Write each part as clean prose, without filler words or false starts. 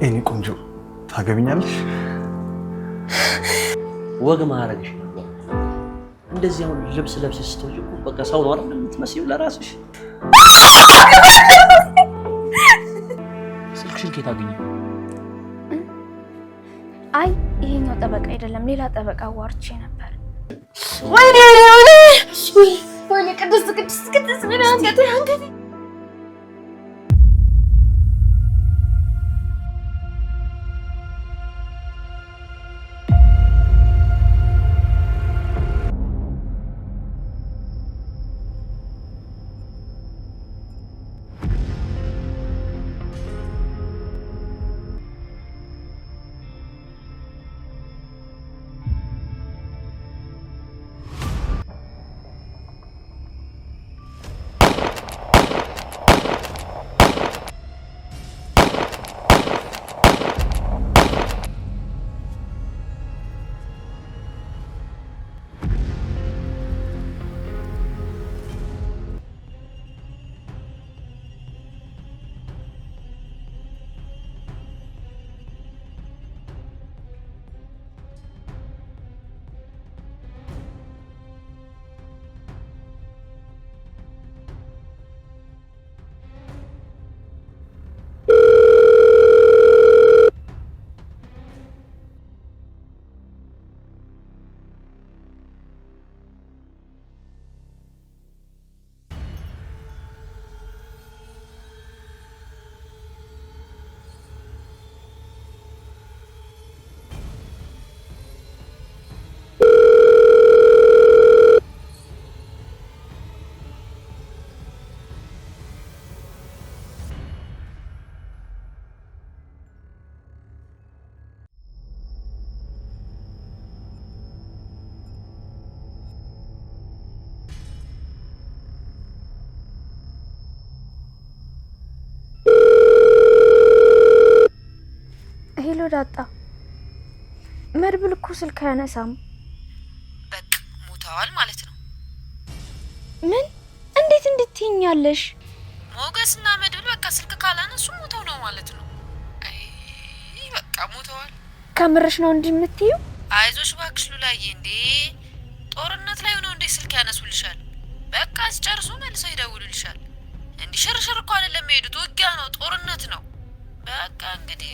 እኔ ቆንጆ ታገቢኛለሽ? ወግ ማረግሽ ነበር። እንደዚህ አሁን ልብስ ለብሰሽ ስትወጪ እኮ በቃ ሰው ነው አይደል የምትመስዪው ለራስሽ። ስልክሽን ከየት አገኘው? አይ ይሄኛው ጠበቃ አይደለም፣ ሌላ ጠበቃ አዋርቼ ነበር። ወይኔ ቅድስት ምን አንገቴ ሄሎ ዳጣ፣ መድብል እኮ ስልክ አያነሳም። በቃ ሞተዋል ማለት ነው። ምን? እንዴት ትይኛለሽ? ሞገስና መድብል በቃ ስልክ ካላነሱ ሞተው ነው ማለት ነው። አይ በቃ ሞተዋል። ከምርሽ ነው እንዲህ የምትይው? አይዞሽ እባክሽ ሉላዬ፣ እንዴ ጦርነት ላይ ሆነው እንዴ ስልክ ያነሱልሻል? በቃ ሲጨርሱ መልሰው ይደውሉልሻል። እንዲህ ሽርሽር እኮ አይደለም የሚሄዱት፣ ውጊያ ነው፣ ጦርነት ነው። በቃ እንግዲህ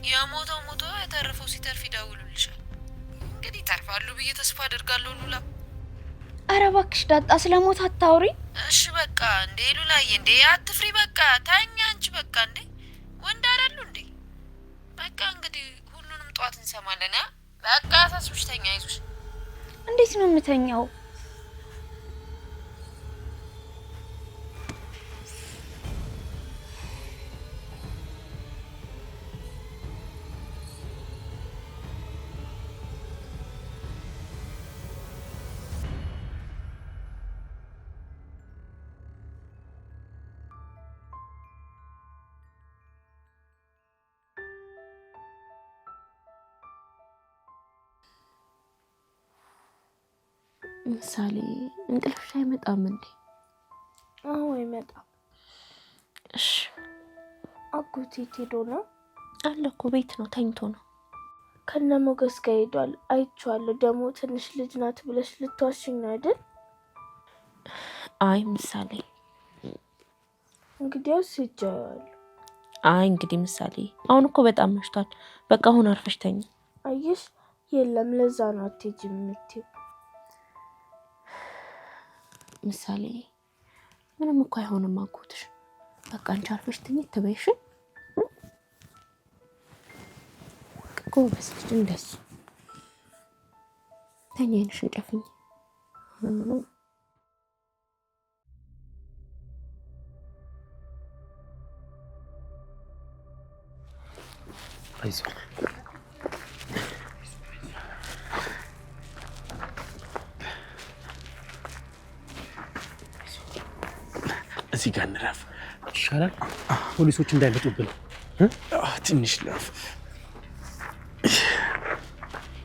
የሞተው ሞቶ የተረፈው ሲተርፍ ይደውሉልሻል። እንግዲህ ይተርፋሉ ብዬ ተስፋ አደርጋለሁ ሉላ። ኧረ እባክሽ ዳጣ ስለሞት አታውሪ። እሺ በቃ እንዴ ሉላዬ፣ እንዴ አትፍሪ፣ በቃ ታኛ አንቺ በቃ እንዴ ወንድ አይደሉ እንዴ? በቃ እንግዲህ ሁሉንም ጧት እንሰማለን። በቃ አሳስብሽ፣ ተኛ፣ አይዞሽ። እንዴት ነው የምተኛው? ምሳሌ እንቅልፍሽ አይመጣም እንዴ? አዎ አይመጣም። እሺ አጎቴ ሄዶ ነው? አለ እኮ ቤት ነው፣ ተኝቶ ነው። ከነ ሞገስ ጋር ሄዷል፣ አይቼዋለሁ። ደግሞ ትንሽ ልጅ ናት ብለሽ ልትዋሽኝ ነው አይደል? አይ ምሳሌ፣ እንግዲያውስ ይጃዋል። አይ እንግዲህ ምሳሌ፣ አሁን እኮ በጣም መሽቷል። በቃ አሁን አርፈሽ ተኝ። አየሽ፣ የለም ለዛ ነው አትሄጂም የምትይው። ምሳሌ ምንም እኮ አይሆንም አጎትሽ። በቃ አንቺ አርፈሽ ተኝት ትበይሽ። ጎበዝ ልጅ፣ እንደሱ ተኛ፣ ዓይንሽን ጨፍኝ። አይዞህ እዚህ ጋር እንረፍ ይሻላል። ፖሊሶች እንዳይመጡብን ትንሽ ለፍ።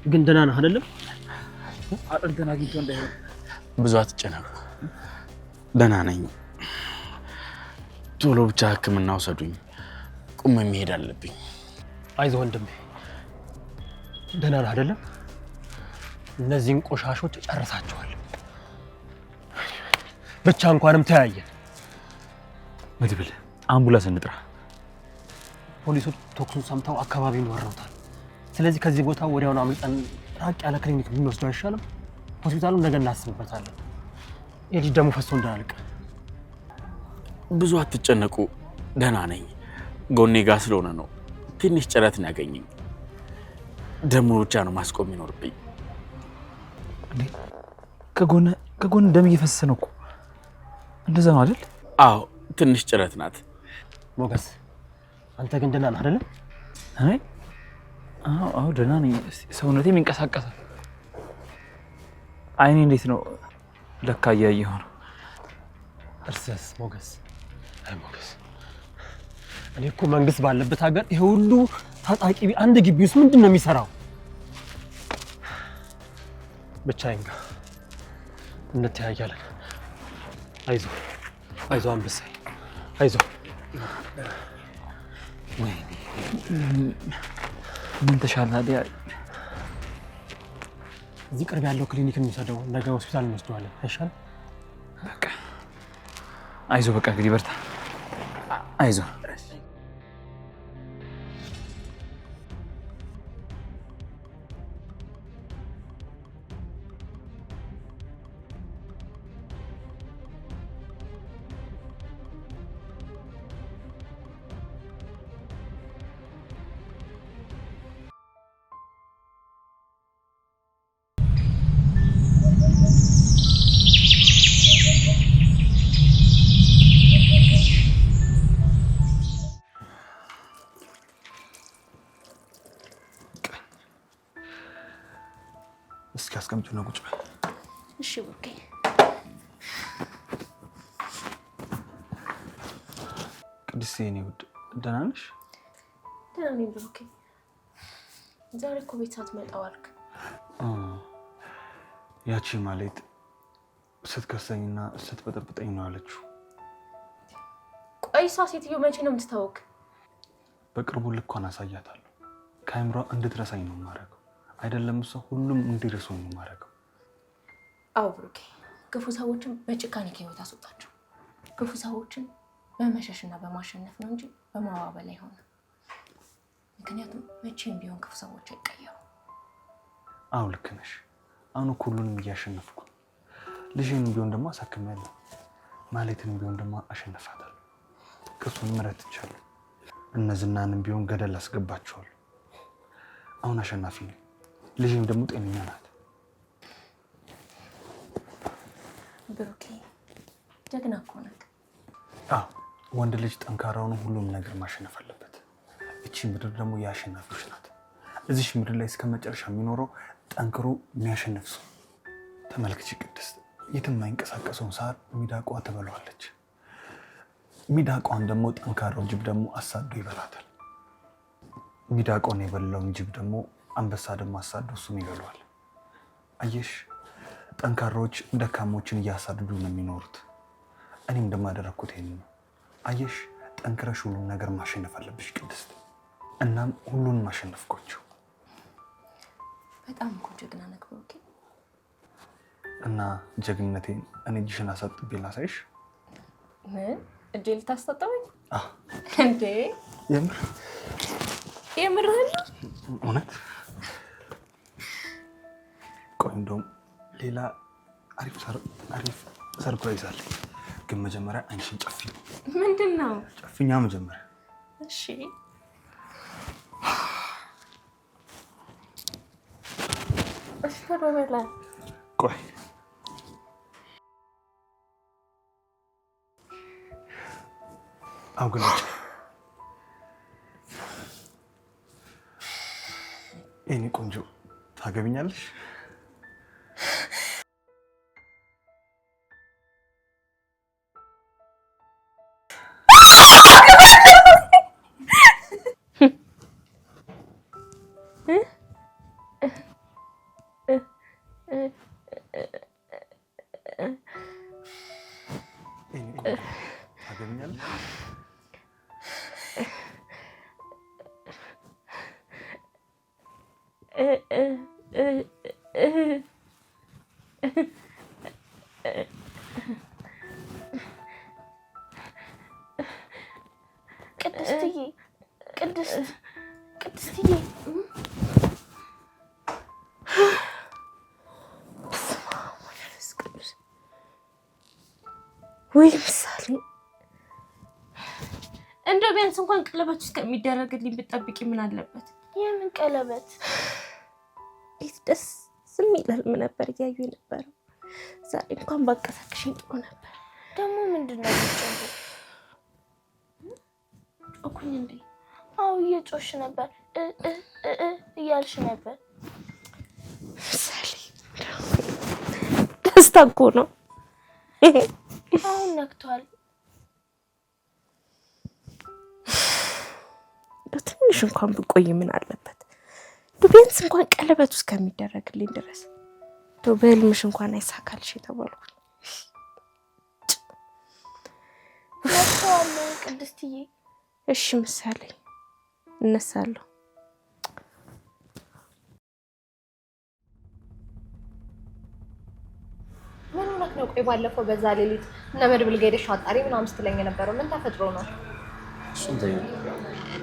ግን ደህና ነህ አይደለም? አጥንተን አግኝቶ እንዳይሆን ብዙ አትጨነቁ። ደህና ነኝ። ቶሎ ብቻ ሕክምና ውሰዱኝ። ቁም መሄድ አለብኝ። አይዞህ ወንድሜ ደህና ነህ አይደለም? እነዚህን ቆሻሾች ጨርሳቸዋል። ብቻ እንኳንም ተያየን። መድብል አምቡላንስ እንጥራ። ፖሊሶች ተኩሱን ሰምተው አካባቢውን ወረውታል። ስለዚህ ከዚህ ቦታ ወዲያውኑ አምልጠን ራቅ ያለ ክሊኒክ ብንወስደው አይሻልም? ሆስፒታሉን ነገ እናስብበታለን። የልጅ ደሙ ፈሶ እንዳያልቅ። ብዙ አትጨነቁ፣ ደህና ነኝ። ጎኔ ጋር ስለሆነ ነው ትንሽ ጭረት ነው ያገኘኝ። ደሙን ብቻ ነው ማስቆም ይኖርብኝ። ከጎን ደም እየፈሰሰ ነው እኮ። እንደዛ ነው አይደል? አዎ ትንሽ ጭረት ናት። ሞገስ አንተ ግን ደህና ነህ አይደል? አዎ ደህና ነኝ። ሰውነቴም ይንቀሳቀሳል። አይኔ እንዴት ነው? ለካ እያየሁ ነው። እርሰስ ሞገስ፣ አይ ሞገስ፣ እኔ እኮ መንግስት ባለበት ሀገር ይሄ ሁሉ ታጣቂ አንድ ግቢ ውስጥ ምንድን ነው የሚሰራው? ብቻዬን ጋር እንተያያለን። አይዞህ አንበሳዬ፣ አይዞህ። ወይኔ ምን ተሻለ? እዚህ ቅርብ ያለው ክሊኒክ እንውሰደው፣ ነገ ሆስፒታል እንወስደዋለን። አይሻልም? በቃ አይዞህ፣ በቃ እንግዲህ በርታ፣ አይዞህ። እስኪ አስቀምጪው ነው ቁጭ በይ። እሺ ብሩኬ። ቅድስት የኔ ውድ ደህና ነሽ? ደህና ነኝ ብሩኬ። ዛሬ እኮ ቤት ሳትመጣ ዋልክ። ያቺ ማለት ስትከሰኝና ስትበጠብጠኝ ነው አለችው። ቆይሳ ሴትዮ መቼ ነው የምትታወቅ? በቅርቡ ልኳን አሳያታለሁ። ከአይምሯ እንድትረሳኝ ነው የማደርገው። አይደለም እሷ ሁሉም እንዲረሱኝ ነው የማደርገው። አዎ ብሩኬ፣ ክፉ ሰዎችን በጭካኔ ከህይወት አስወጣቸው። ክፉ ሰዎችን በመሸሽና በማሸነፍ ነው እንጂ በማባበል አይሆንም። ምክንያቱም መቼም ቢሆን ክፉ ሰዎች አይቀየሩ። አዎ ልክ ነሽ። አሁን እኮ ሁሉንም እያሸነፍኩ ልጅን ቢሆን ደግሞ አሳክሜያለሁ። ማለትንም ቢሆን ደግሞ አሸነፋታለሁ። ክሱን ምረት ይቻላል። እነዝናንም ቢሆን ገደል አስገባቸዋለሁ። አሁን አሸናፊ ነኝ። ልጅም ደግሞ ጤነኛ ናት። ብሩኬ ጀግና እኮ ነህ። አዎ ወንድ ልጅ ጠንካራ ሆኖ ሁሉም ነገር ማሸነፍ አለበት። እቺ ምድር ደግሞ የአሸናፊዎች ናት። እዚሽ ምድር ላይ እስከ መጨረሻ የሚኖረው ጠንክሮ የሚያሸንፍ ሰው። ተመልክቺ ቅድስት፣ የትም የማይንቀሳቀሰውን ሳር ሚዳቋ ትበለዋለች። ሚዳቋን ደግሞ ጠንካራው ጅብ ደግሞ አሳዶ ይበላታል። ሚዳቋን የበላውን ጅብ ደግሞ አንበሳ ደግሞ አሳዶ እሱም ይበለዋል። አየሽ፣ ጠንካራዎች ደካሞችን እያሳደዱ ነው የሚኖሩት። እኔም እንደማደረኩት ይሄን ነው። አየሽ፣ ጠንክረሽ ሁሉን ነገር ማሸነፍ አለብሽ ቅድስት። እናም ሁሉንም አሸነፍኳቸው። በጣም እኮ ጀግና ነህ ብሩኬ። እና ጀግንነቴን እኔ እጅሽን አሳጥቤ ላሳይሽ። ምን እጄ ልታስታጠበኝ? እንዴ የምርህን ነው? እውነት? ቆይ እንደውም ሌላ አሪፍ ሰርፕራይዝ አለ። ግን መጀመሪያ አንቺን ጨፍኝ። ምንድን ነው? ጨፍኛ መጀመሪያ። እሺ በላ። ቆይ አውግለጭ። የኔ ቆንጆ ታገቢኛለሽ? ቅድስትዬ ቅድስትዬ ወይ ምሳሌ እንደው ቢያንስ እንኳን ቀለበት እስከሚደረግልኝ ብትጠብቂ ምን አለበት? የምን ቀለበት? ደስ የሚል ነበር እያዩ የነበረው። ዛሬ እንኳን ባቀሳቅሽኝ ጥሩ ነበር። ደግሞ ምንድን ነው የምትጮኸው? ጮኩኝ እንዴ? አዎ እየጮሽ ነበር እያልሽ ነበር። ምሳሌ ደስታ እኮ ነው። አሁን ነክቷል። ትንሽ እንኳን ብቆይ ምን አለበት? ቢያንስ እንኳን ቀለበቱ እስከሚደረግልኝ ድረስ በህልምሽ እንኳን አይሳካልሽ የተባልኩት። ነክቷል ቅድስትዬ። እሺ ምሳሌ እነሳለሁ። ምን ሆነክ ነው? ቆይ ባለፈው በዛ ሌሊት እነ መድብል ጋር ሄደሽ አጣሪ ምናምን ስትለኝ የነበረው ምን ተፈጥሮ ነው? እሱን ተይው፣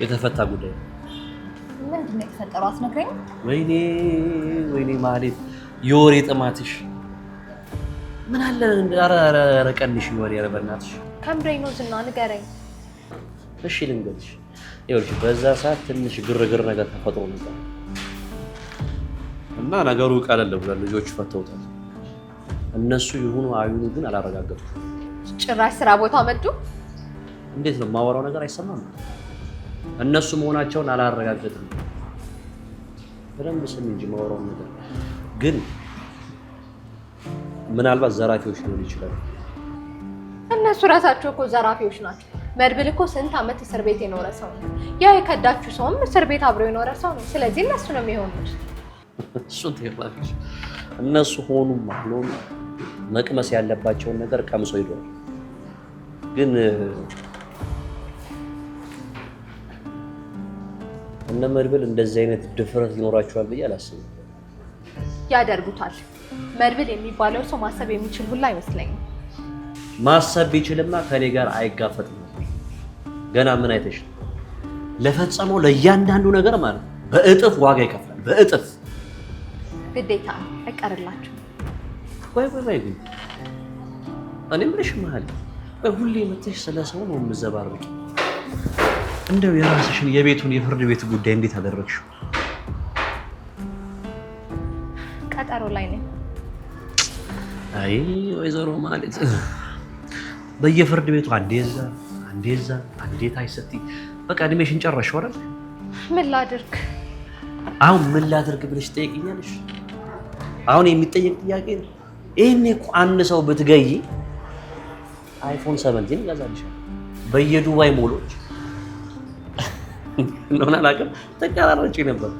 የተፈታ ጉዳይ። ምንድን ነው የተፈጠረው? አትነግረኝ? ወይኔ ማህሌት፣ የወሬ ጥማትሽ ምን አለ? ኧረ ቀንሽ ወሬ፣ ኧረ በእናትሽ ከምሬኝ ነው ዝና፣ ንገረኝ። እሺ ልንገርሽ፣ ይኸውልሽ በዛ ሰዓት ትንሽ ግርግር ነገር ተፈጥሮ ነበር እና ነገሩ ቀለል ብሏል። ልጆቹ ፈተውታል። እነሱ ይሁኑ አይሁኑ ግን አላረጋገጥኩም። ጭራሽ ስራ ቦታ መጡ? እንዴት ነው የማወራው ነገር አይሰማም? እነሱ መሆናቸውን አላረጋገጥም። በደንብ ስሚ እንጂ የማወራው ነገር ግን ምናልባት ዘራፊዎች ሊሆኑ ይችላሉ። እነሱ ራሳቸው እኮ ዘራፊዎች ናቸው። መድብል እኮ ስንት ዓመት እስር ቤት የኖረ ሰው ነው። ያ የከዳችሁ ሰውም እስር ቤት አብሮ የኖረ ሰው ነው። ስለዚህ እነሱ ነው የሚሆኑት። እሱን ትይባለሽ። እነሱ ሆኑም አልሆኑ መቅመስ ያለባቸውን ነገር ቀምሶ ይደዋል። ግን እነ መድብል እንደዚህ አይነት ድፍረት ይኖራቸዋል ብዬ አላስብም። ያደርጉታል። መድብል የሚባለው ሰው ማሰብ የሚችል ሁላ አይመስለኝም። ማሰብ ቢችልማ ከኔ ጋር አይጋፈጥም ነበር። ገና ምን አይተሽ ለፈጸመው ለእያንዳንዱ ነገር ማለት በእጥፍ ዋጋ ይከፍላል። በእጥፍ ግዴታ አይቀርላችሁ። ወይ ግን እኔ ምንሽ መሀል ሁሌ መተሽ ስለ ሰው ነው የምዘባርቂ። እንደው የራስሽን የቤቱን የፍርድ ቤት ጉዳይ እንዴት አደረግሽው? ቀጠሮ ላይ ነኝ። አይ ወይዘሮ ማለት በየፍርድ ቤቱ አንዴዛ አንዴት አይሰጥ። በቃ እድሜሽን ጨረሽ አይደል? ምን ላድርግ? አሁን ምን ላድርግ ብለሽ ትጠይቂኛለሽ? አሁን የሚጠየቅ ጥያቄ ነው። ይሄኔ እኮ አንድ ሰው ብትገይ አይፎን 17 ይገዛልሻል። በየዱባይ ሞሎች እንደሆነ አላውቅም ተቀራራጭ ነበር።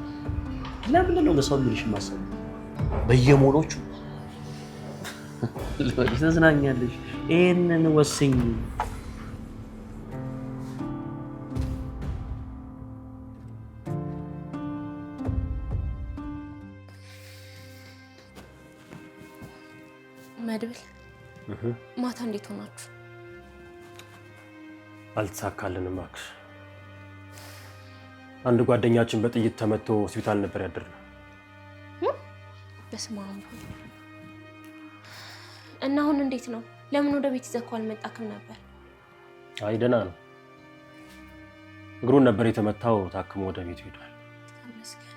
ለምን ነው ለሰው ልጅ ማሰብ? በየሞሎቹ ተዝናኛለሽ። ይሄንን ወስኝ። መድብል ማታ እንዴት ሆናችሁ? አልተሳካልንም እባክሽ። አንድ ጓደኛችን በጥይት ተመቶ ሆስፒታል ነበር ያደረው። በስመ አብ። እና አሁን እንዴት ነው? ለምን ወደ ቤት ይዘህ አልመጣክም ነበር? አይ ደህና ነው። እግሩን ነበር የተመታው፣ ታክሞ ወደ ቤት ሄዷል። ተመስገን።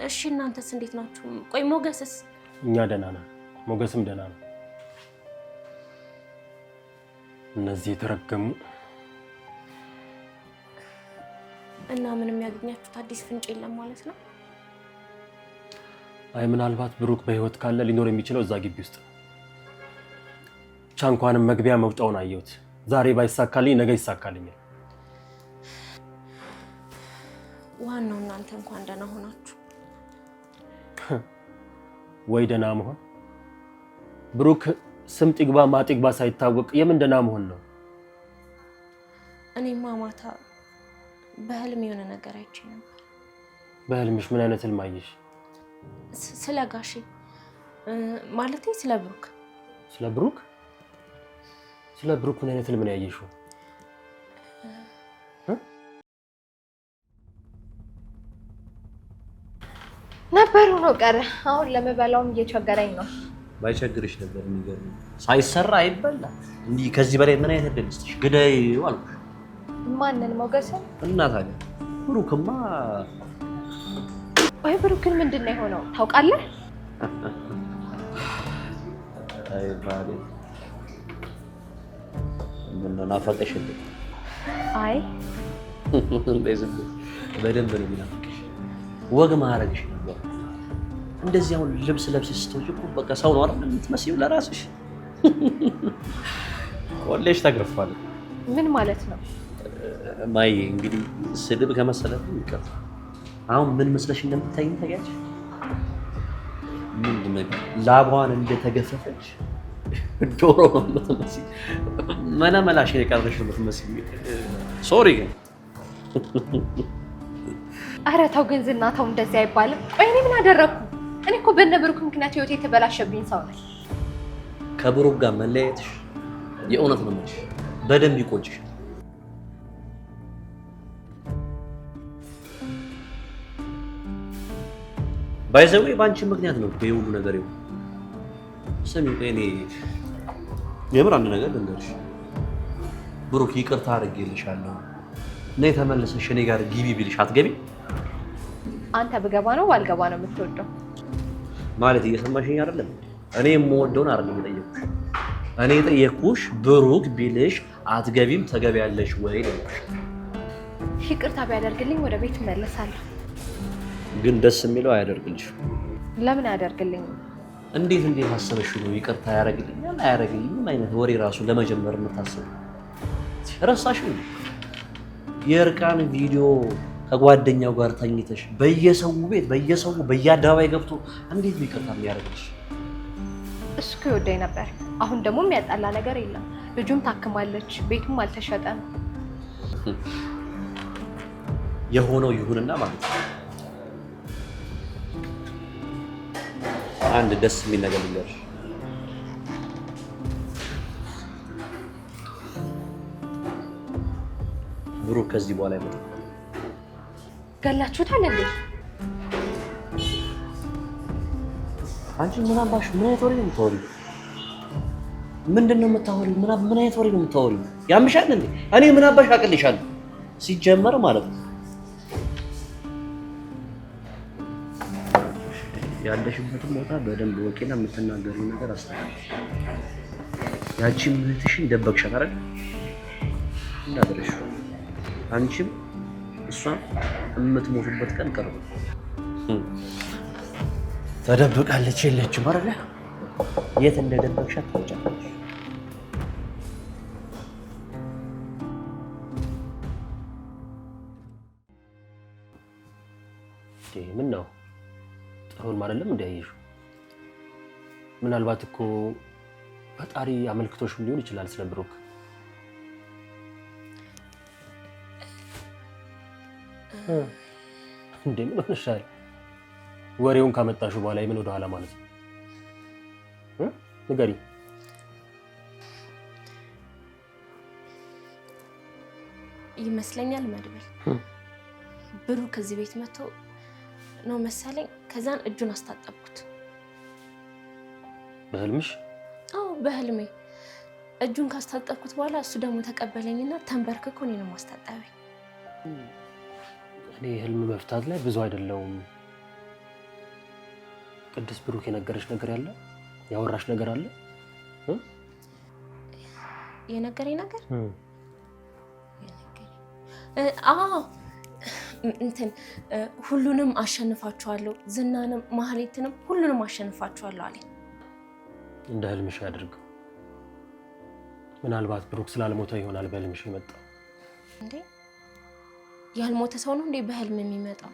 እሺ እናንተስ እንዴት ናችሁ? ቆይ ሞገስስ? እኛ ደህና ነን። ሞገስም ደህና ነው። እነዚህ የተረገሙ እና ምንም ያገኛችሁት አዲስ ፍንጭ የለም ማለት ነው? አይ ምናልባት ብሩክ በህይወት ካለ ሊኖር የሚችለው እዛ ግቢ ውስጥ ነው። ብቻ እንኳንም መግቢያ መውጫውን አየሁት። ዛሬ ባይሳካልኝ ነገ ይሳካልኛል። ዋናው እናንተ እንኳን ደህና ሆናችሁ። ወይ ደህና መሆን ብሩክ ስምጥ ይግባ ማጥ ይግባ ሳይታወቅ የምን ደህና መሆን ነው? እኔማ ማታ በህልም የሆነ ነገር አይቼ ነበር። በህልምሽ ምን አይነት ህልም አየሽ? ስለ ጋሼ ማለቴ ስለ ብሩክ። ስለ ብሩክ? ስለ ብሩክ ምን አይነት ህልም ነው ያየሽው? ነበሩ ነው ቀረ። አሁን ለመበላውም እየቸገረኝ ነው። ባይቸግርሽ ነበር የሚገርም። ሳይሰራ አይበላ። እንዲህ ከዚህ በላይ ምን አይነት እድል ልስጥሽ? ግደይው አልኩሽ። ማንን? ሞገስን? እና ታዲያ ብሩክማ ወይ ብሩክ ግን ምንድን ነው የሆነው ታውቃለህ? አይ ባሌ ምን ናፈቀሽ እንዴ? አይ እንደዚህ በደንብ ነው የሚናፍቅሽ። ወግ ማረግሽ ነበር። እንደዚህ አሁን ልብስ ለብሰሽ ስትወጪ እኮ በቃ ሰው ነው አይደል የምትመስዪው ለራስሽ። ወለሽ ተገርፋለ። ምን ማለት ነው? ማይ እንግዲህ ስድብ ከመሰለህ ይቀር። አሁን ምን መስለሽ እንደምታይኝ ታያለሽ? ምንድን ነው ላቧን እንደተገፈፈች ዶሮ ነው የምትመስዪው። መላሽ የቀረሽ ነው የምትመስዪው። ሶሪ ግን ኧረ ተው ግን ዝና ተው፣ እንደዚህ አይባልም። ቆይ እኔ ምን አደረኩ? እኔ እኮ በእነ ብሩክ ምክንያት ህይወቴ የተበላሸብኝ ሰው ነኝ። ከብሩክ ጋር መለያየትሽ የእውነት ነው የምልሽ በደንብ ይቆጭሽ። ባይዘዌ በአንቺ ምክንያት ነው ይሄ ሁሉ ነገር ይሁን። ስሚ እኔ የምር አንድ ነገር ልንገርሽ። ብሩክ ይቅርታ አድርጌልሻለሁ። ነይ ተመለሰሽ እኔ ጋር ግቢ ቢልሽ አትገቢ? አንተ ብገባ ነው ባልገባ ነው የምትወደው? ማለት እየሰማሽኝ አይደለም? እኔ የምወደውን አይደለም የጠየኩሽ። እኔ የጠየኩሽ ብሩክ ቢልሽ አትገቢም ተገቢያለሽ ወይ ነው። ይቅርታ ቢያደርግልኝ ወደ ቤት እመለሳለሁ። ግን ደስ የሚለው አያደርግልሽም። ለምን አያደርግልኝ? እንዴት አሰበሽ ነው ይቅርታ ያደርግልኛል አያደርግልኝም? ምን አይነት ወሬ ራሱ ለመጀመር የምታስበው ረሳሽ ነው? የእርቃን ቪዲዮ ከጓደኛው ጋር ተኝተሽ በየሰው ቤት በየአደባባይ ገብቶ እንዴት ነው ይቅርታ የሚያደርግልሽ? እሱ እኮ ይወደኝ ነበር። አሁን ደግሞ የሚያጣላ ነገር የለም። ልጁም ታክማለች፣ ቤቱም አልተሸጠም። የሆነው ይሁንና ማለት ነው። አንድ ደስ የሚል ነገር ልንገርሽ። ብሩክ ከዚህ በኋላ አይመጣም። ገላችሁታል እንዴ? አንቺ ምን አባሽ ምን አይነት ወሬ ነው የምታወሪው? ምንድን ነው የምታወሪው? ምን አይነት ወሬ ነው የምታወሪው? ያምሻል እንዴ? እኔ ምን አባሽ አቅልሻለሁ ሲጀመር ማለት ነው። ያለሽበትን ቦታ በደንብ ወቂና የምትናገሪው ነገር አስተካክል። ያቺም እህትሽን ደበቅሻት አይደል? እንዳደረሽ አንቺም እሷም የምትሞቱበት ቀን ቀርቧል። ተደብቃለች የለችም አይደል? የት እንደደበቅሻት ታውቂያለሽ። ምን ነው ጥሩን አይደለም እንዲያየሽው? ምናልባት እኮ ፈጣሪ አመልክቶሽ ሊሆን ይችላል ስለ ብሩክ። እንዴ ምን ሆነሻል? ወሬውን ካመጣሽው በኋላ የምን ወደ ኋላ ማለት ነው? ንገሪኝ። ይመስለኛል መድብል ብሩክ እዚህ ቤት መጥቶ ነው መሰለኝ። ከዛን እጁን አስታጠብኩት። በህልምሽ? አዎ በህልሜ። እጁን ካስታጠብኩት በኋላ እሱ ደግሞ ተቀበለኝና ተንበርክኮ እኔን ማስታጠበኝ። እኔ ህልም መፍታት ላይ ብዙ አይደለሁም። ቅድስ ብሩክ የነገረሽ ነገር ያለ ያወራሽ ነገር አለ? የነገረኝ ነገር እንትን ሁሉንም አሸንፋቸዋለሁ፣ ዝናንም ማህሌትንም ሁሉንም አሸንፋቸዋለሁ አለኝ። እንደ ህልምሽ ያድርገው። ምናልባት ብሩክ ስላልሞተ ይሆናል በህልምሽ የመጣው። እንዴ ያልሞተ ሰው ነው እንዴ በህልም የሚመጣው?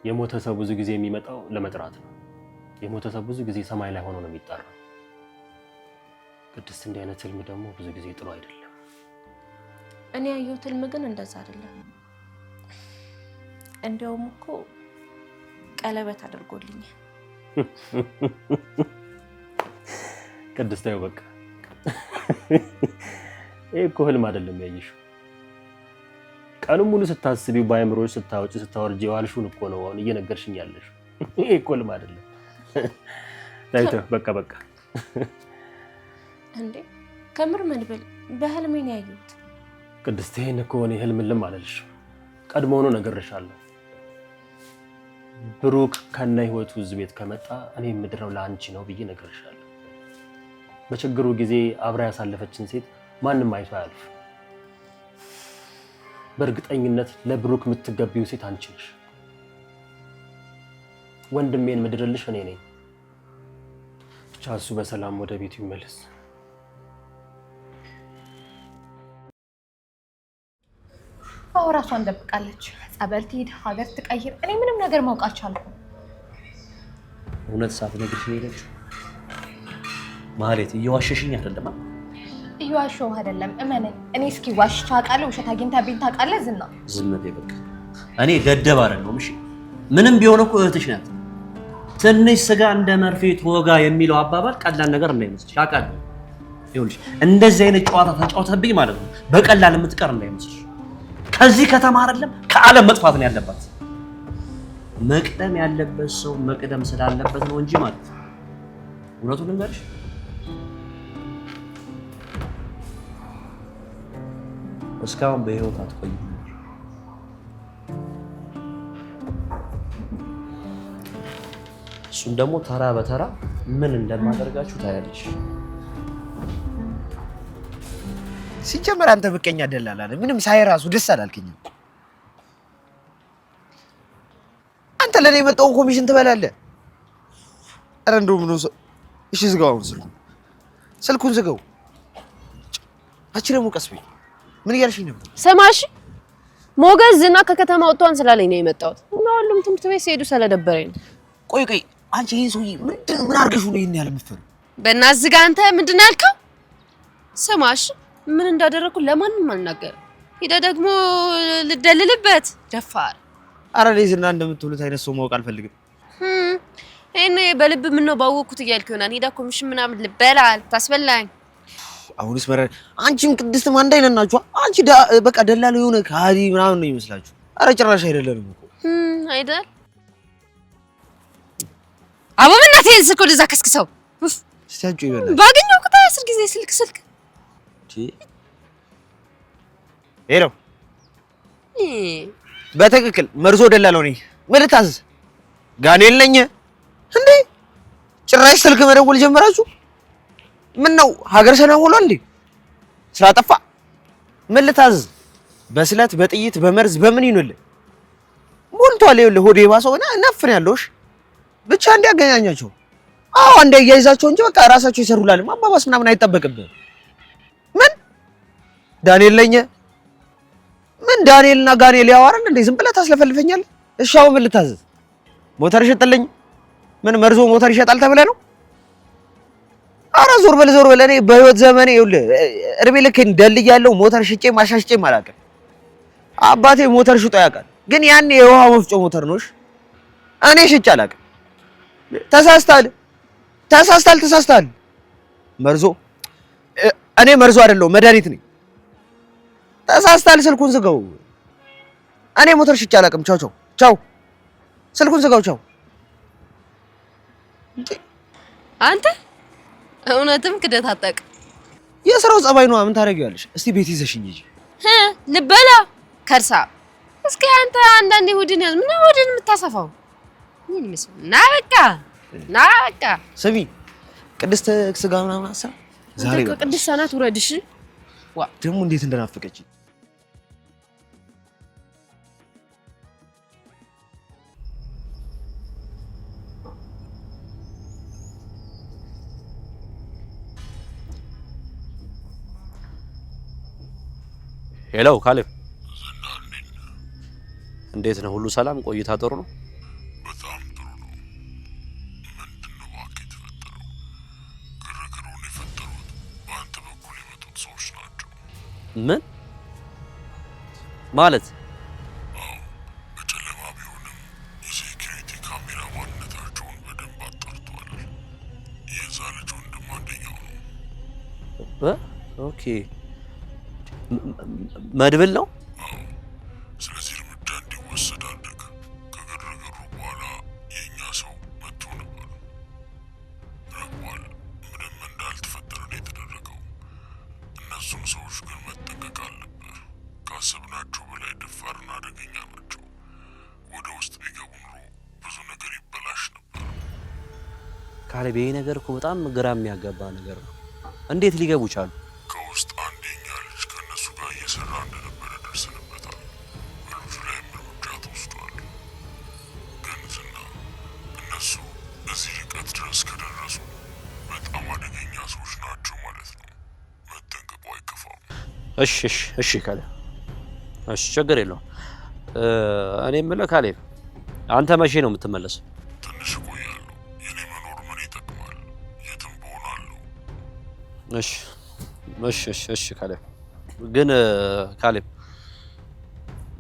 የሞተ ሰው ብዙ ጊዜ የሚመጣው ለመጥራት ነው። የሞተ ሰው ብዙ ጊዜ ሰማይ ላይ ሆኖ ነው የሚጠራው። ቅድስት እንዲህ አይነት ህልም ደግሞ ብዙ ጊዜ ጥሩ አይደለም። እኔ ያየሁት ህልም ግን እንደዛ አይደለም። እንደውም እኮ ቀለበት አድርጎልኛል። ቅድስት ነው በቃ ይሄ እኮ ህልም አይደለም ያየሽው። ቀኑን ሙሉ ስታስቢው በአእምሮሽ ስታወጪ ስታወርጂ የዋልሽውን እኮ ነው አሁን እየነገርሽኝ ያለሽው። ይሄ እኮ ህልም አይደለም። ዳይቶ በቃ እንዴ ከምር መድብል በህልሜ ነው ያየሁት። ቅድስት ይሄን እኮ እኔ ህልምልም አለልሽም። ቀድሞውኑ ነገርሻለሁ። ብሩክ ከነ ህይወቱ እዚህ ቤት ከመጣ እኔ ምድረው ለአንቺ ነው ብዬ ነገርሻለሁ። በችግሩ ጊዜ አብራ ያሳለፈችን ሴት ማንም አይቶ አያልፍ። በእርግጠኝነት ለብሩክ የምትገቢው ሴት አንቺ ነሽ። ወንድሜን ምድርልሽ እኔ ነኝ። ብቻ እሱ በሰላም ወደ ቤቱ ይመለስ። አዎ ራሷን ደብቃለች። ጸበል ትሄድ፣ ሀገር ትቀይር፣ እኔ ምንም ነገር ማውቅ አልቻልኩም። እውነት ሳትነግርሽ ሄደችው ማለት እየዋሸሽኝ አይደለም? እየዋሸሁ አይደለም፣ እመነኝ። እኔ እስኪ ዋሽቼ አውቃለሁ? ውሸት አግኝታብኝ ታውቃለህ? ዝና ዝም በይ በቃ። እኔ ደደብ አይደለሁም። እሺ ምንም ቢሆን እኮ እህትሽ ናት። ትንሽ ስጋ እንደ መርፌ ተወጋ የሚለው አባባል ቀላል ነገር እንዳይመስልሽ አውቃለሁ። ይኸውልሽ እንደዚህ አይነት ጨዋታ ተጫውተብኝ ማለት ነው በቀላል የምትቀር እንዳይመስልሽ። ከዚህ ከተማ አይደለም ከዓለም መጥፋት ነው ያለባት። መቅደም ያለበት ሰው መቅደም ስላለበት ነው እንጂ ማለት ነው። እውነቱን ልንገርሽ እስካሁን በህይወት አትቆይም። እሱን ደግሞ ተራ በተራ ምን እንደማደርጋችሁ ታያለሽ። ሲጀመር አንተ ብቀኛ ደላላ ነህ። ምንም ሳይራሱ ደስ አላልከኝም። አንተ ለኔ የመጣውን ኮሚሽን ትበላለህ። ኧረ እንደው ምን ነው? እሺ ዝጋው፣ አሁን ስልኩን ዝጋው። አንቺ ደግሞ ቀስ በይ። ምን እያልሽኝ ነበር? ስማሽ ሞገስ ዝና ከከተማ ወጥቷን ስላለኝ ነው የመጣሁት እና ሁሉም ትምህርት ቤት ሲሄዱ ስለደበረኝ ነው። ቆይ አንቺ ይሄ ሰውዬ ምን አድርገሽው ነው ይሄን ያለ የምትፈሪው? በእናትህ ዝጋ። አንተ ምንድን ነው ያልከው? ስማሽ ምን እንዳደረኩ ለማንም አልናገርም። ሄደህ ደግሞ ልደልልበት ደፋር። ኧረ እኔ ዝና እንደምትውሉት አይነት ሰው ማወቅ አልፈልግም። ይሄን በልብ ምን ነው ባወቅኩት እያልክ ይሆናል። ሄዳ ኮሚሽን ምናምን ልበላል ታስበላኝ። አሁንስ መረ አንቺም ቅድስትም አንድ አይነት ናችሁ። አንቺ በቃ ደላላ የሆነ ካዲ ምናምን ነው ይመስላችሁ። ኧረ ጭራሽ አይደለንም እኮ አይደል? አቦ በእናትህ ይሄን ስልክ ወደዛ ከስክሰው። እስቲ ይበላል ባገኘው ቁጥር 10 ጊዜ ስልክ ሄሎ፣ በትክክል መርዞ ደላላው ነኝ። ምን ልታዘዝ? ጋኔል ነኝ እንዴ? ጭራሽ ስልክ መደወል ጀመራችሁ? ምን ነው ሀገር ሰላም ሆኗል እንዴ? ስራ ጠፋ? ምን ልታዘዝ? በስለት በጥይት በመርዝ በምን ይኑልህ ሞልቷል። ይኸውልህ ሆዴ ባሰውና ነፍን ያለውሽ ብቻ እንዲያገናኛቸው። አዎ አንዴ ያይዛቸው እንጂ በቃ ራሳቸው ይሰሩላል። ማባባስ ምናምን አይጠበቅብህ። ምን ዳንኤል ነኝ? ምን ዳንኤልና ጋኔል ያዋራል እንዴ? ዝም ብለህ ታስለፈልፈኛለህ። እሺ አሁን ምን ልታዘዝ? ሞተር ይሸጥልኝ? ምን መርዞ ሞተር ይሸጣል ተብለህ ነው? ኧረ ዞር በል። እኔ በህይወት ዘመኔ ይኸውልህ እድሜ ልኬን ደልያለሁ። ሞተር ሽጬ ማሻሽጬም አላውቅም። አባቴ ሞተር ሽጦ ያውቃል፣ ግን ያኔ የውሃ መፍጮ ሞተር ነው። እኔ ሽጬ አላውቅም። ተሳስታል። መርዞ እኔ መርዞ አይደለሁም መድኃኒት ነኝ። ተሳስታል። ስልኩን ዝጋው። እኔ ሞተር ሽጬ አላውቅም። ቻው። ስልኩን ዝጋው። ቻው። አንተ እውነትም ክደት አጣቅ። የስራው ጸባይ ነው። ምን ታደርጊዋለሽ? እስቲ ቤት ይዘሽኝ እንጂ ልበላ ከርሳ። እስኪ አንተ አንዳንዴ ሆድን ያዝ። ምን ሆድን የምታሰፋው? ምን ይመስል? ና በቃ ስሚ፣ ቅድስት ስጋ ምናምን አሰራ ዛሬ ቅድስት ናት። ውረድሽ ደግሞ እንዴት እንደናፈቀች። ሄሎ ካሌብ፣ እንዴት ነው? ሁሉ ሰላም? ቆይታ ጥሩ ነው? በጣም ጥሩ ነው። ምንድነው እባክህ የተፈጠረው? ግርግሩን የፈጠሩት በአንተ በኩል የመጡት ሰዎች ናቸው። ምን ማለት? አዎ፣ በጨለማ ቢሆንም የሴኩሪቲ ካሜራ ማንነታቸውን በደንብ አጣርተናል። የዛ ልጅ ወንድም አንደኛው ነው። ኦኬ መድብል ነው? አዎ። ስለዚህ እርምጃ እንዲወሰድ አድርግ። ከግርግሩ በኋላ የእኛ ሰው መጥቶ ነበር። ረግቧል። ምንም እንዳልተፈጠረ ነው የተደረገው። እነሱም ሰዎች ግን መጠንቀቅ አለብህ። ካሰብናቸው በላይ ደፋርና አደገኛ ናቸው። ወደ ውስጥ ቢገቡ ኑሮ ብዙ ነገር ይበላሽ ነበር። ካሌብ ይሄ ነገር እኮ በጣም ግራ የሚያጋባ ነገር ነው። እንዴት ሊገቡ ቻሉ? ከውስጥ አንደኛ ልጅ ከእነሱ ጋር እየሰራ እንደነበረ ደርሰንበታል። በልጁ ላይም እርምጃ ተወስዷል። ግን ዝና እነሱ እዚህ ርቀት ድረስ ከደረሱ በጣም አደገኛ ሰዎች ናቸው ማለት ነው። መጠንቀቁ አይከፋም። እሺ ካሌብ፣ እሺ ችግር የለውም። እኔ የምልህ ካሌብ፣ አንተ መቼ ነው የምትመለሰው? ትንሽ እቆያለሁ። የኔ መኖር ምን ይጠቅማል? የትም ብሆን አለሁ። እሺ ካሌብ። ግን ካሌብ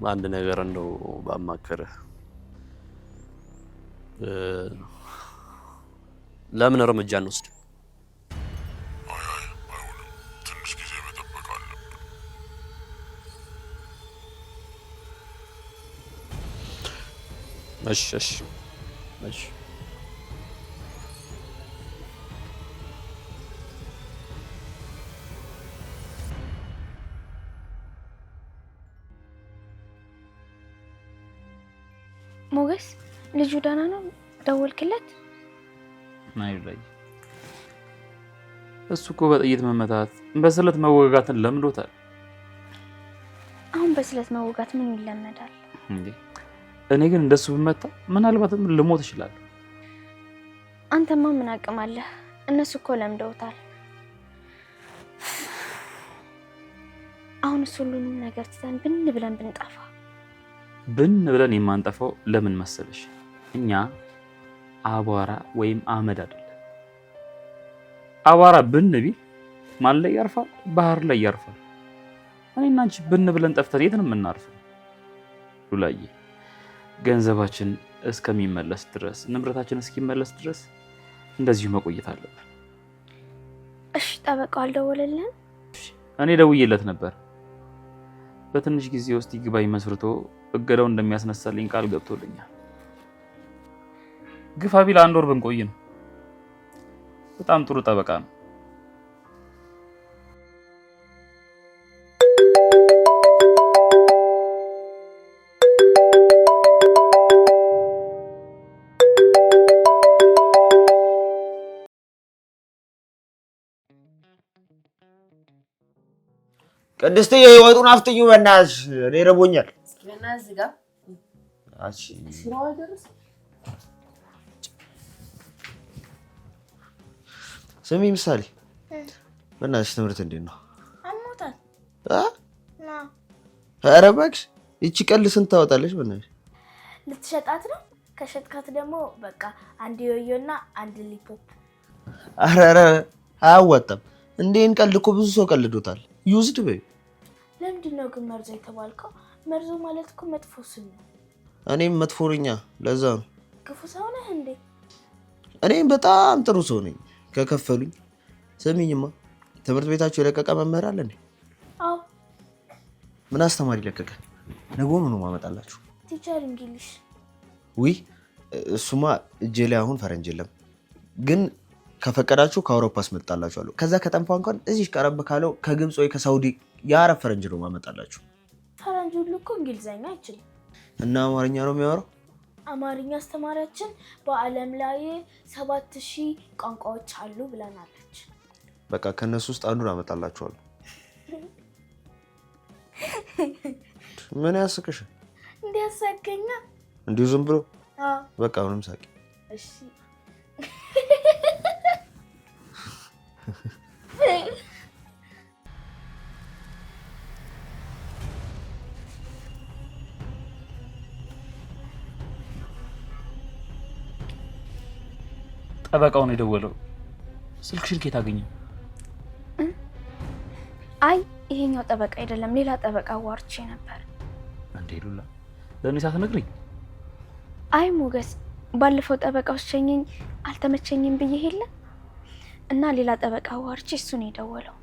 አንድ ነገር እንደው ባማከርህ፣ ለምን እርምጃ እንወስድ? አይ አይሆንም። ትንሽ ጊዜ መጠበቅ አለብን። እሺ ሞገስ ልጁ ደህና ነው? ደወልክለት? ናይላይ እሱ እኮ በጥይት መመታት በስለት መወጋትን ለምዶታል። አሁን በስለት መወጋት ምን ይለመዳል እንዴ? እኔ ግን እንደሱ ብመታ ምናልባትም ልሞት ይችላል። አንተማ ምን አቅም አለህ? እነሱ እኮ ለምደውታል። አሁን ሁሉንም ነገር ትተን ብን ብለን ብንጠፋ የማንጠፋው ለምን መሰለሽ? እኛ አቧራ ወይም አመድ አይደለም። አቧራ ብን ቢል ማን ላይ ያርፋል? ባህር ላይ ያርፋል። እኔና አንቺ ብን ብለን ጠፍተን የት ነው የምናርፈው? ሉላዬ ገንዘባችን እስከሚመለስ ድረስ፣ ንብረታችን እስኪመለስ ድረስ እንደዚሁ መቆየት አለብን። እሺ ጠበቃው አልደወለልህም? እኔ ደውዬለት ነበር። በትንሽ ጊዜ ውስጥ ይግባኝ መስርቶ እገዳው እንደሚያስነሳልኝ ቃል ገብቶልኛል። ግፋ ቢል 1 ወር ብንቆይ ነው። በጣም ጥሩ ጠበቃ ነው። ቅድስትዬ ወጡን አፍጥኙ በእናትሽ፣ እኔ ረቦኛል። በእናትህ ጋር ስራው አይደረስ። ስሚ ምሳሌ፣ በእናትሽ ትምህርት እንዴት ነው? አሞታል። ኧረ እባክሽ ይቺ ቀልድ ስንት ታወጣለች? በእናትሽ ልትሸጣት ነው? ከሸጥካት ደግሞ በቃ አንድ ዮዮና አንድ ሊፖፕ። ኧረ አያዋጣም። እንዴን ቀልድ እኮ ብዙ ሰው ቀልዶታል። ዩዝድ በይ። ለምንድን ነው ግን መርዞ የተባልከው? መርዞ ማለት እኮ መጥፎ ስም ነው። እኔም መጥፎ ነኝ፣ ለዛ ነው። ክፉ ሰው ነህ እንዴ? እኔም በጣም ጥሩ ሰው ነኝ ከከፈሉኝ። ስሚኝማ፣ ትምህርት ቤታችሁ የለቀቀ መምህር አለ እንዴ? አዎ። ምን አስተማሪ ለቀቀ? ነገውኑ ነው ማመጣላችሁ። ቲቸር እንግሊሽ። ውይ እሱማ እጄ ላይ አሁን ፈረንጅ የለም፣ ግን ከፈቀዳችሁ ከአውሮፓ አስመጣላችኋለሁ። ከዛ ከጠንፋ እንኳን እዚህ ቀረብ ካለው ከግብፅ ወይ ከሳውዲ የአረብ ፈረንጅ ነው ማመጣላችሁ። ፈረንጅ ሁሉ እኮ እንግሊዘኛ አይችልም እና አማርኛ ነው የሚያወራው። አማርኛ አስተማሪያችን በዓለም ላይ 7000 ቋንቋዎች አሉ ብለናለች። በቃ ከነሱ ውስጥ አንዱን አመጣላችኋለሁ። ምን ያስቅሽ? እንዲያሳከኛ እንዲሁ ዝም ብሎ አዎ። በቃ ምንም ሳቂ። እሺ ጠበቃው ነው የደወለው። ስልክሽን ከየት አገኘው? አይ ይሄኛው ጠበቃ አይደለም፣ ሌላ ጠበቃ ዋርቼ ነበር። እንዴ ሉላ፣ ለኔ ሳትነግሪኝ? አይ ሞገስ፣ ባለፈው ጠበቃው ሸኘኝ አልተመቸኝም ብዬ ሄለ እና ሌላ ጠበቃ ዋርቼ እሱ ነው የደወለው።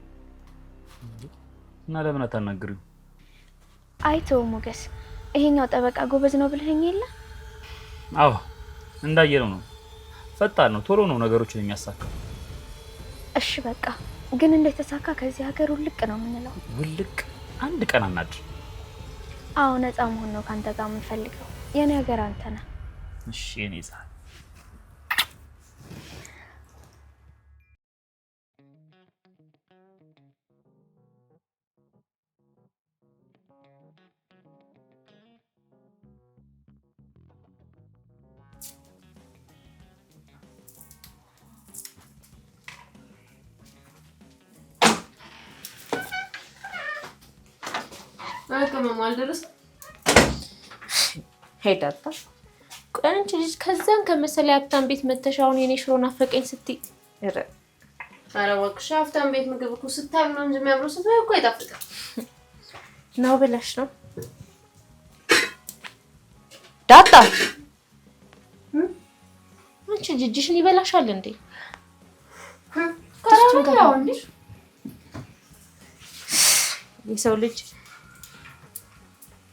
እና ለምን አታናግሪው? አይተው ሞገስ፣ ይሄኛው ጠበቃ ጎበዝ ነው ብለኸኝ የለ? አዎ እንዳየለው ነው። ፈጣን ነው፣ ቶሎ ነው ነገሮችን የሚያሳካው። እሺ በቃ ግን እንዴት ተሳካ? ከዚህ ሀገር ውልቅ ነው የምንለው። ውልቅ አንድ ቀን አናድር። አዎ ነፃ መሆን ነው ካንተ ጋር የምፈልገው። የኔ ሀገር አንተ ነህ። እሺ የኔ ፀሐይ። አቀመማል ድረስ ሄዳታ ቆንጆ ልጅ ከዛን ከመሰለ ሀብታም ቤት መተሻውን የኔ ሽሮ ናፈቀኝ ስትይ ኧረ እባክሽ ሀብታም ቤት ምግብ እኮ ስታብ ነው እንጂ የሚያምረው ስትበይ እኮ አይጣፍጥም ነው ብለሽ ነው ዳጣ አንቺ ጅጅሽን ይበላሻል እንዴ ካራው እንዴ የሰው ልጅ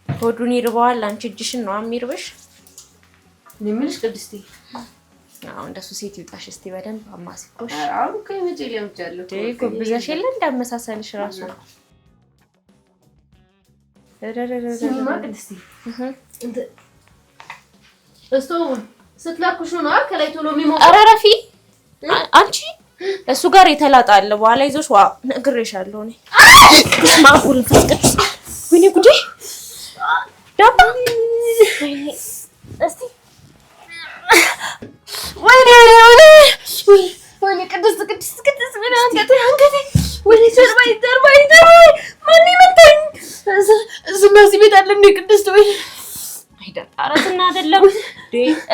ሆዱን ይርባዋል አንቺ እጅሽን ነው የሚርብሽ ለምንሽ ቅድስቲ አዎ እንደሱ ሴት ይውጣሽ እስቲ በደንብ አማስቆሽ አዎ ከመጪ ለምጃለሁ ጎብዛሽ የለ እንዳመሳሰልሽ ራሱ ስማ ቅድስቲ እንት እስቶ ስትላኩሽ ነው ከላይ ቶሎ የሚሞቀው ኧረ ረፊ አንቺ እሱ ጋር የተላጣ አለ በኋላ ይዞሽ ዋ ነግሬሻለሁ እኔ ማቁል ፍቅር ወይኔ ጉዴ ዳባ ወይኔ እስቲ ወይኔ ቅድስት ምን አንገቴ ወይኔ ጀርባይ ማን ይመታኝ እዚህ ቤት አለ እንደ ቅድስት ወይኔ አይዳጣራትና አይደለም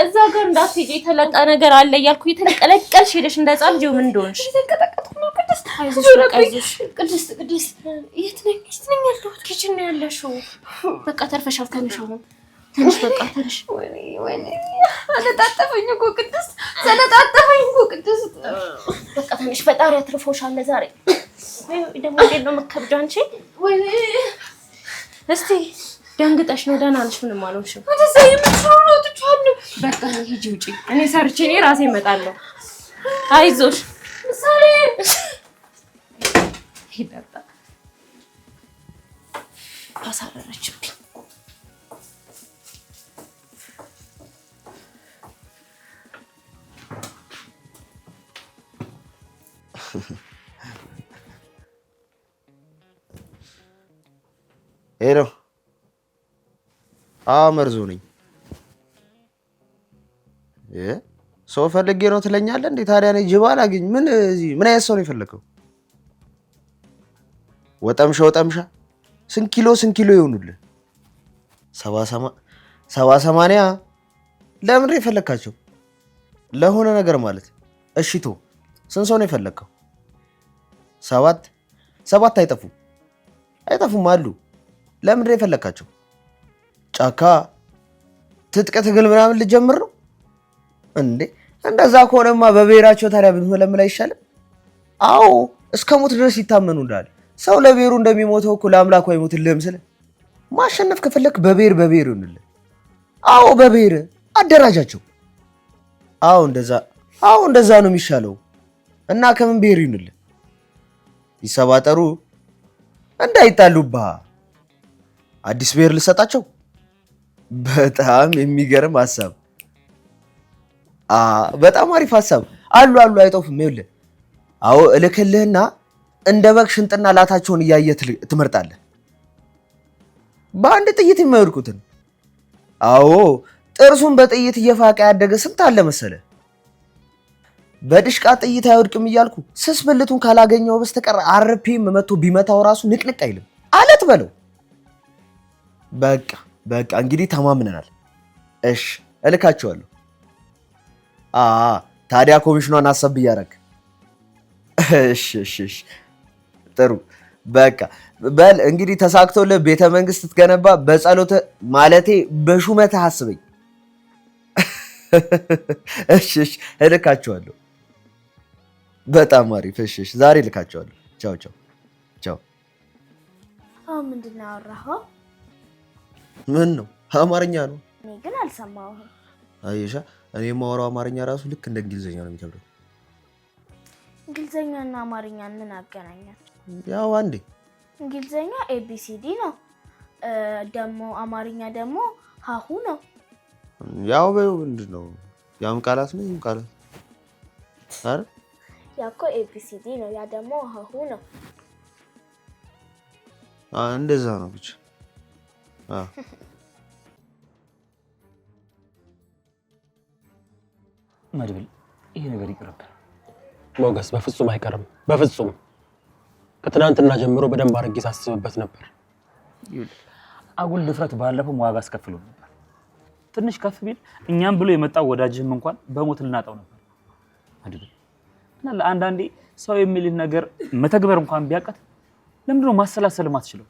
እዛ ጋር እንዳትሄጂ የተለጣ ነገር አለ እያልኩ የተንቀለቀልሽ ሄደሽ እንደጻም ጂው ምን እንደሆንሽ ተንቀጠቀጥኩ ነው ቅድስት አይዞሽ ቅድስት የት ነኝ ያለሁት ኪችን ነው ያለሽው በቃ ተርፈሻል ተነሻው ትንሽ በቃ ተነሽ ወይኔ አለጣጠፈኝ እኮ ቅድስት በቃ ትንሽ ፈጣሪ አትርፎሻል ዛሬ ደግሞ እንዴት ነው መከብጃ አንቺ ወይኔ እስቲ ደንግጠሽ ነው ደህና ነሽ ምንም አልሆንሽም ወደዚህ የምትሆነው ነው ትቻለሁ በቃ ሂጂ ውጪ እኔ ሰርቼ እኔ ራሴ እመጣለሁ አይዞሽ ምሳሌ ሂዳጣ አሳረረችብኝ ሄሎ መርዞ ነኝ ሰው ፈልጌ ነው ትለኛለህ እንዴ ታዲያ ነኝ ጅባ አላገኝ ምን አይነት ሰው ነው የፈለከው ወጠምሻ ስንት ኪሎ ይሆኑልህ 70 ለምን ነው የፈለካቸው ለሆነ ነገር ማለት እሺቶ ስንት ሰው ነው የፈለከው 7 አይጠፉም አሉ ለምን ነው የፈለካቸው ጫካ ትጥቅ ትግል ምናምን ልጀምር ነው እንዴ እንደዛ ከሆነማ በብሔራቸው ታዲያ ብንመለመል አይሻልም አዎ እስከ ሞት ድረስ ይታመኑ እንዳለ ሰው ለብሔሩ እንደሚሞተው እኮ ለአምላኩ አይሞትልህም ስለ ማሸነፍ ከፈለክ በብሔር ይሁንልህ አዎ በብሔር አደራጃቸው አዎ እንደዛ ነው የሚሻለው እና ከምን ብሔር ይሁንልህ ይሰባጠሩ እንዳይጣሉብህ አዲስ ብሔር ልሰጣቸው በጣም የሚገርም ሐሳብ በጣም አሪፍ ሐሳብ አሉ አይጠፉም ይኸውልህ አዎ እልክልህና እንደ በግ ሽንጥና ላታቸውን እያየህ ትመርጣለህ በአንድ ጥይት የማይወድቁትን አዎ ጥርሱን በጥይት እየፋቀ ያደገ ስንት አለ መሰለህ በድሽቃ ጥይት አይወድቅም እያልኩ ስስ ብልቱን ካላገኘው በስተቀር አርፒም መጥቶ ቢመታው ራሱ ንቅንቅ አይልም አለት በለው በቃ እንግዲህ ተማምነናል እሺ እልካቸዋለሁ ታዲያ ኮሚሽኗን አሰብ እያደረግ እሺ ጥሩ በቃ በል እንግዲህ ተሳክቶልህ ቤተ መንግስት ትገነባ በጸሎት ማለቴ በሹመት አስበኝ እሺ እልካቸዋለሁ በጣም አሪፍ። እሺ ዛሬ ልካቸዋለሁ። ቻው ቻው ቻው። አሁን ምንድን ነው ያወራኸው? ምን ነው? አማርኛ ነው። እኔ ግን አልሰማሁም። አየሻ፣ እኔ የማወራው አማርኛ ራሱ ልክ እንደ እንግሊዘኛ ነው የሚከብደው። እንግሊዘኛና አማርኛ ምን አገናኛቸው? ያው አንዴ እንግሊዘኛ ኤቢሲዲ ነው፣ ደግሞ አማርኛ ደግሞ ሀሁ ነው። ያው ምንድን ነው? ያም ቃላት ነው ይም ቃላት አይደል? ያ እኮ ኤቢሲዲ ነው፣ ያ ደግሞ ሀሁ ነው። እንደዛ ነው ብቻ። መድብል ይሄ ነገር ይቅርብን። ሞገስ በፍጹም አይቀርም፣ በፍጹም ከትናንትና ጀምሮ በደንብ አድርጌ ሳስብበት ነበር። አጉል ድፍረት ባለፈው ዋጋ አስከፍሎ ነበር። ትንሽ ከፍ ቢል እኛም ብሎ የመጣው ወዳጅህም እንኳን በሞት ልናጣው ነበር። መድብል እና ለአንዳንዴ ሰው የሚል ነገር መተግበር እንኳን ቢያቀት ለምንድን ነው ማሰላሰል ማትችለው?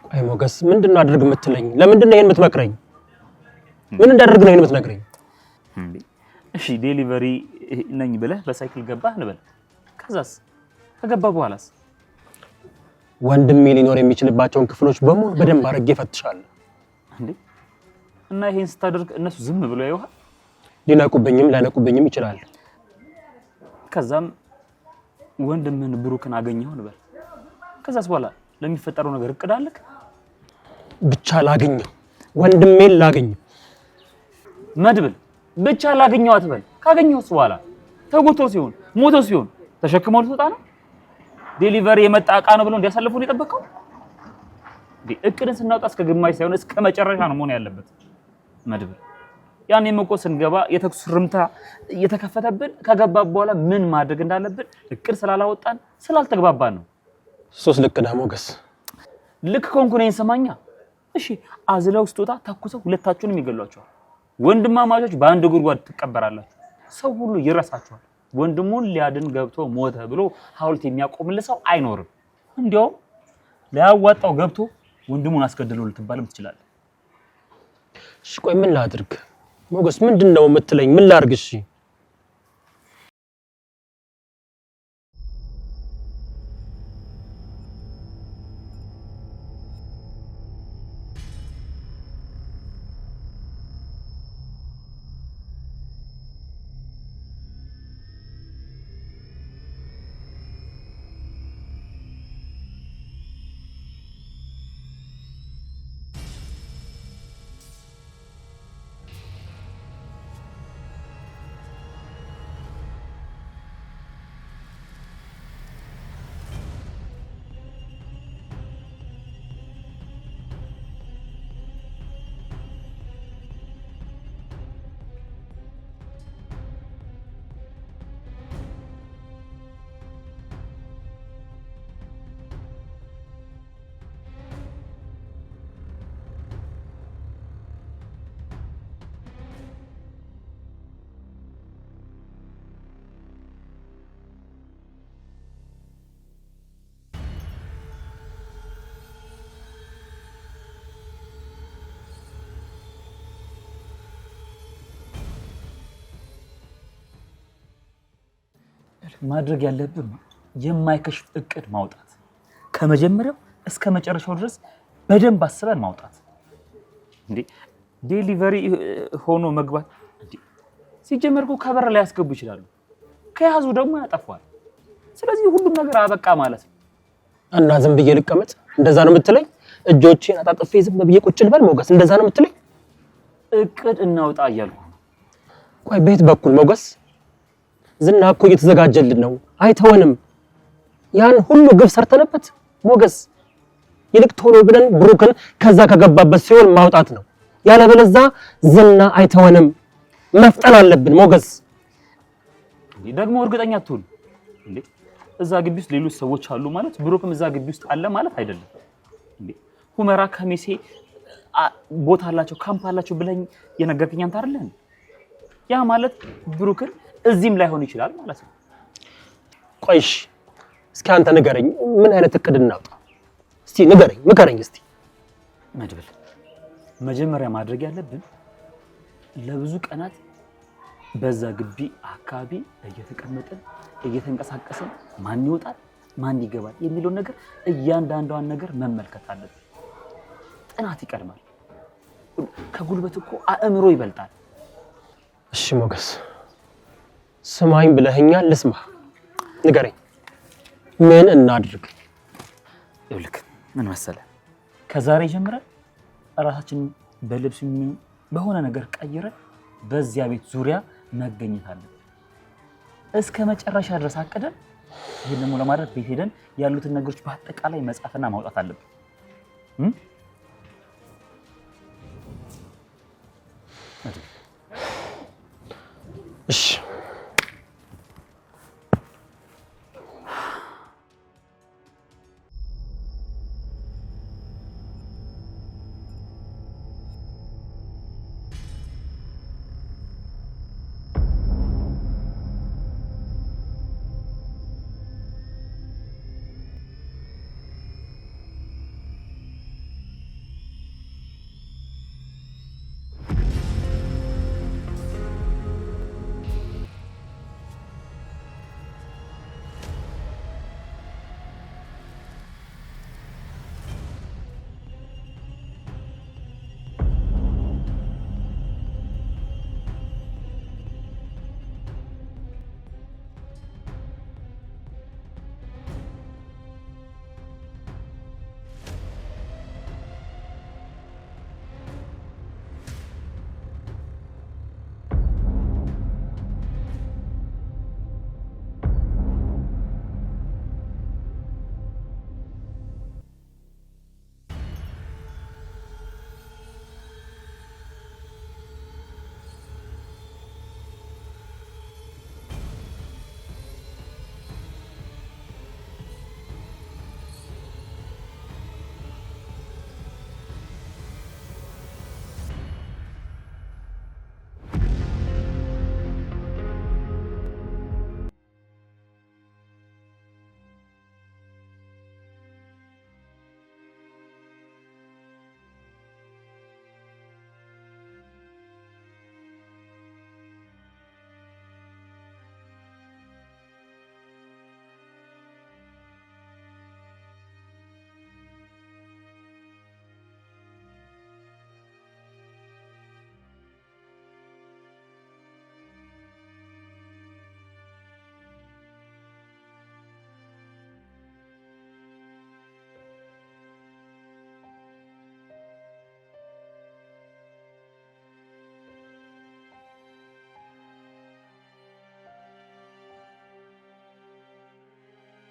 አይ ሞገስ ምንድነው አድርግ የምትለኝ? ለምንድን ነው ይሄን የምትመክረኝ? ምን እንዳደርግ ነው ይሄን የምትነግረኝ? እሺ ዴሊቨሪ ነኝ ብለህ በሳይክል ገባህ እንበል። ከዛስ ከገባ በኋላስ? ወንድሜ ሊኖር የሚችልባቸውን ክፍሎች በሙሉ በደንብ አድርጌ እፈትሻለሁ። እንዴ እና ይሄን ስታደርግ እነሱ ዝም ብሎ ያዩሃል? ሊነቁብኝም ላይነቁብኝም ይችላል። ከዛም ወንድምህን ብሩክን አገኘው እንበል። ከዛስ በኋላ ለሚፈጠረው ነገር እቅድ አለክ? ብቻ ላገኘው፣ ወንድሜን ላገኘው። መድብል ብቻ ላገኘው አትበል። ካገኘውስ በኋላ ተጎቶ ሲሆን ሞቶ ሲሆን ተሸክመው ልትወጣ ነው? ዴሊቨሪ የመጣ ዕቃ ነው ብሎ እንዲያሳልፉን የጠበቀው? እቅድን ስናወጣ እስከ ግማሽ ሳይሆን እስከ መጨረሻ ነው መሆን ያለበት መድብል። ያኔ መቆ ስንገባ የተኩስ ርምታ እየተከፈተብን ከገባ በኋላ ምን ማድረግ እንዳለብን እቅድ ስላላወጣን ስላልተግባባን ነው። ሶስት ልክ ነው ሞገስ። ልክ ኮንኩኔን ሰማኛ። እሺ አዝለው ስትወጣ ተኩሰው ሁለታችሁንም ይገሏቸዋል። ወንድማማቾች በአንድ ጉድጓድ ትቀበራላችሁ። ሰው ሁሉ ይረሳችኋል። ወንድሙን ሊያድን ገብቶ ሞተ ብሎ ሐውልት የሚያቆምልህ ሰው አይኖርም። እንዲያውም ሊያዋጣው ገብቶ ወንድሙን አስገድሎ ልትባልም ትችላለህ። እሺ ቆይ ምን ላድርግ ሞገስ? ምንድነው የምትለኝ? ምን ላድርግ? እሺ ማድረግ ያለብን የማይከሽፍ እቅድ ማውጣት፣ ከመጀመሪያው እስከ መጨረሻው ድረስ በደንብ አስበን ማውጣት። እንዴ ዴሊቨሪ ሆኖ መግባት እንዴ ሲጀመርኩ ከበር ላይ ያስገቡ ይችላሉ፣ ከያዙ ደግሞ ያጠፋዋል። ስለዚህ ሁሉም ነገር አበቃ ማለት ነው። እና ዝም ብዬ ልቀመጥ? እንደዛ ነው የምትለኝ? እጆቼን አጣጥፌ ዝም ብዬ ቁጭ ልበል ሞገስ? እንደዛ ነው የምትለኝ? እቅድ እናውጣ እያልኩ። ቆይ ቤት በኩል ሞገስ ዝና እኮ እየተዘጋጀልን ነው፣ አይተወንም። ያን ሁሉ ግብ ሰርተንበት ሞገስ፣ ይልቅ ቶሎ ብለን ብሩክን ከዛ ከገባበት ሲሆን ማውጣት ነው። ያለበለዚያ ዝና አይተወንም። መፍጠን አለብን ሞገስ። ደግሞ እርግጠኛ አትሁን እንዴ? እዛ ግቢ ውስጥ ሌሎች ሰዎች አሉ ማለት ብሩክም እዛ ግቢ ውስጥ አለ ማለት አይደለም እንዴ? ሁመራ ከሚሴ ቦታ አላቸው፣ ካምፕ አላቸው ብለኝ የነገርከኝ አንተ አይደለህ? ያ ማለት ብሩክን እዚህም ላይሆን ይችላል ማለት ነው። ቆይሽ እስኪ አንተ ንገረኝ፣ ምን አይነት እቅድ እናውጣ? እስቲ ንገረኝ፣ ምከረኝ እስቲ። መድብል፣ መጀመሪያ ማድረግ ያለብን ለብዙ ቀናት በዛ ግቢ አካባቢ እየተቀመጥን እየተንቀሳቀስን ማን ይወጣል ማን ይገባል የሚለው ነገር እያንዳንዷን ነገር መመልከት አለብን። ጥናት ይቀድማል። ከጉልበት እኮ አእምሮ ይበልጣል። እሺ ሞገስ ስማኝ ብለኸኛል፣ ልስማ። ንገረኝ፣ ምን እናድርግ? ይኸውልህ ምን መሰለህ፣ ከዛሬ ጀምረን ራሳችንን በልብስ በሆነ ነገር ቀይረን በዚያ ቤት ዙሪያ መገኘት አለብን እስከ መጨረሻ ድረስ አቅደን። ይሄን ደግሞ ለማድረግ ቤት ሄደን ያሉትን ነገሮች በአጠቃላይ መጻፍና ማውጣት አለብን።